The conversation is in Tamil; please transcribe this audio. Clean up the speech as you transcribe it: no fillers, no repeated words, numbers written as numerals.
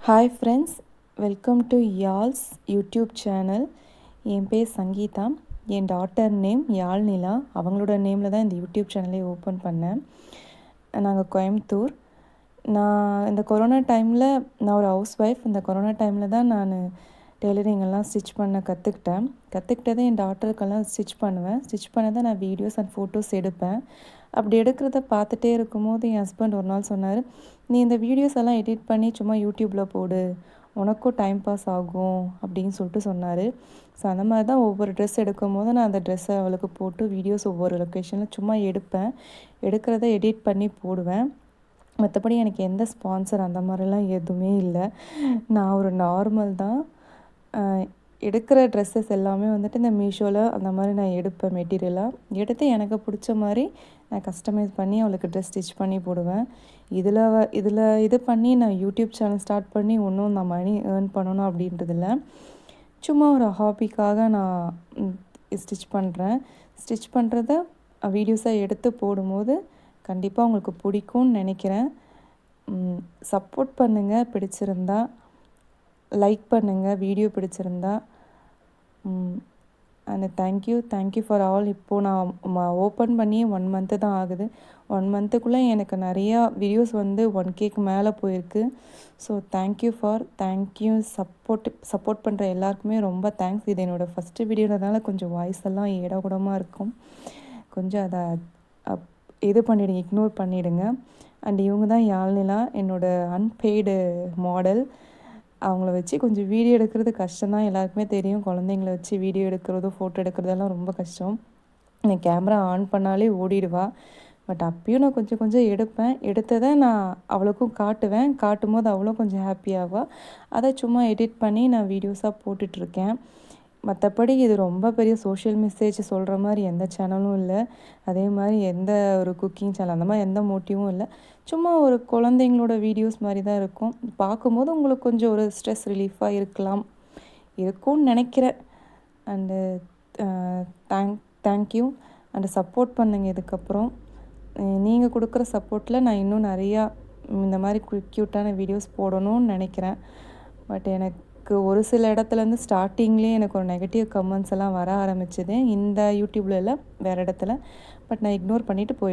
Hi friends, welcome to Yazh's YouTube channel. என் பேர் சங்கீதா. என் டாட்டர் நேம் யாழ்நிலா. அவங்களோட நேமில் தான் இந்த யூடியூப் சேனலே ஓப்பன் பண்ணேன். நாங்கள் கோயம்புத்தூர். நான் இந்த கொரோனா டைமில் நான் ஒரு ஹவுஸ் ஒய்ஃப். இந்த கொரோனா டைமில் தான் நான் டெய்லரிங் எல்லாம் ஸ்டிச் பண்ண கற்றுக்கிட்டதை என் டாட்டருக்கெல்லாம் ஸ்டிச் பண்ணுவேன். ஸ்டிச் பண்ண தான் நான் வீடியோஸ் அண்ட் ஃபோட்டோஸ் எடுப்பேன். அப்படி எடுக்கிறத பார்த்துட்டே இருக்கும்போது என் ஹஸ்பண்ட் ஒரு நாள் சொன்னார், நீ இந்த வீடியோஸ் எல்லாம் எடிட் பண்ணி சும்மா யூடியூப்பில் போடு, உனக்கும் டைம் பாஸ் ஆகும் அப்படின்னு சொல்லிட்டு சொன்னார். ஸோ அந்த மாதிரி தான் ஒவ்வொரு ட்ரெஸ் எடுக்கும் போது நான் அந்த ட்ரெஸ்ஸை அவளுக்கு போட்டு வீடியோஸ் ஒவ்வொரு லொக்கேஷனில் சும்மா எடுப்பேன். எடுக்கிறத எடிட் பண்ணி போடுவேன். மற்றபடி எனக்கு எந்த ஸ்பான்சர் அந்த மாதிரிலாம் எதுவுமே இல்லை. நான் ஒரு நார்மல் தான். எடுக்கிற ட்ரெஸ்ஸஸ் எல்லாமே வந்துட்டு இந்த மீஷோவில் அந்த மாதிரி நான் எடுப்பேன். மெட்டீரியலாக எடுத்து எனக்கு பிடிச்ச மாதிரி நான் கஸ்டமைஸ் பண்ணி அவளுக்கு ட்ரெஸ் ஸ்டிச் பண்ணி போடுவேன். இதில் இது பண்ணி நான் யூடியூப் சேனல் ஸ்டார்ட் பண்ணி ஒன்றும் நான் மணி ஏர்ன் பண்ணணும் அப்படின்றதில்ல. சும்மா ஒரு ஹாபிக்காக நான் ஸ்டிச் பண்ணுறேன். ஸ்டிச் பண்ணுறத வீடியோஸாக எடுத்து போடும்போது கண்டிப்பாக உங்களுக்கு பிடிக்கும்னு நினைக்கிறேன். சப்போர்ட் பண்ணுங்கள். பிடிச்சிருந்தா லைக் பண்ணுங்கள் வீடியோ பிடிச்சிருந்தா. And thank you for all. இப்போது நான் ஓப்பன் பண்ணி 1 மந்த்து தான் ஆகுது. 1 மந்த்துக்குள்ளே எனக்கு நிறையா வீடியோஸ் வந்து 1Kக்கு மேலே போயிருக்கு. ஸோ தேங்க்யூ சப்போர்ட் பண்ணுற எல்லாருக்குமே ரொம்ப தேங்க்ஸ். இது என்னோடய ஃபஸ்ட்டு வீடியோன்றதுனால கொஞ்சம் வாய்ஸ் எல்லாம் ஏடாகூடமாக இருக்கும். கொஞ்சம் அதை இது பண்ணிவிடுங்க, இக்னோர் பண்ணிவிடுங்க. அண்ட் இவங்க தான் யாழ்நிலா, என்னோடய அன்பெய்டு மாடல். அவங்கள வச்சு கொஞ்சம் வீடியோ எடுக்கிறது கஷ்டம்தான், எல்லாருக்குமே தெரியும். குழந்தைங்கள வச்சு வீடியோ எடுக்கிறதோ ஃபோட்டோ எடுக்கிறதெல்லாம் ரொம்ப கஷ்டம். நான் கேமரா ஆன் பண்ணாலே ஓடிடுவா. பட் அப்பயும் நான் கொஞ்சம் எடுப்பேன். எடுத்ததை நான் அவளுக்கும் காட்டும் போது அவளும் கொஞ்சம் ஹாப்பியாவாள். அதை சும்மா எடிட் பண்ணி நான் வீடியோஸாக போட்டுட்ருக்கேன். மற்றபடி இது ரொம்ப பெரிய சோஷியல் மெசேஜ் சொல்கிற மாதிரி எந்த சேனலும் இல்லை. அதே மாதிரி எந்த ஒரு குக்கிங் சேனல் அந்த மாதிரி எந்த மோட்டிவும் இல்லை. சும்மா ஒரு குழந்தைங்களோட வீடியோஸ் மாதிரி தான் இருக்கும். பார்க்கும்போது உங்களுக்கு கொஞ்சம் ஒரு ஸ்ட்ரெஸ் ரிலீஃபாக இருக்கும்னு நினைக்கிறேன். அண்டு தேங்க்யூ அண்டு சப்போர்ட் பண்ணுங்கள். இதுக்கப்புறம் நீங்கள் கொடுக்குற சப்போர்ட்டில் நான் இன்னும் நிறையா இந்த மாதிரி க்யூட்டான வீடியோஸ் போடணும்னு நினைக்கிறேன். பட் எனக்கு ஒரு சில இடத்துலேருந்து ஸ்டார்டிங்லேயே எனக்கு ஒரு நெகட்டிவ் கமெண்ட்ஸ் எல்லாம் வர ஆரம்பிச்சுது. இந்த யூடியூப்பில் இல்லை, வேறு இடத்துல. பட் நான் இக்னோர் பண்ணிவிட்டு போயிடுவேன்.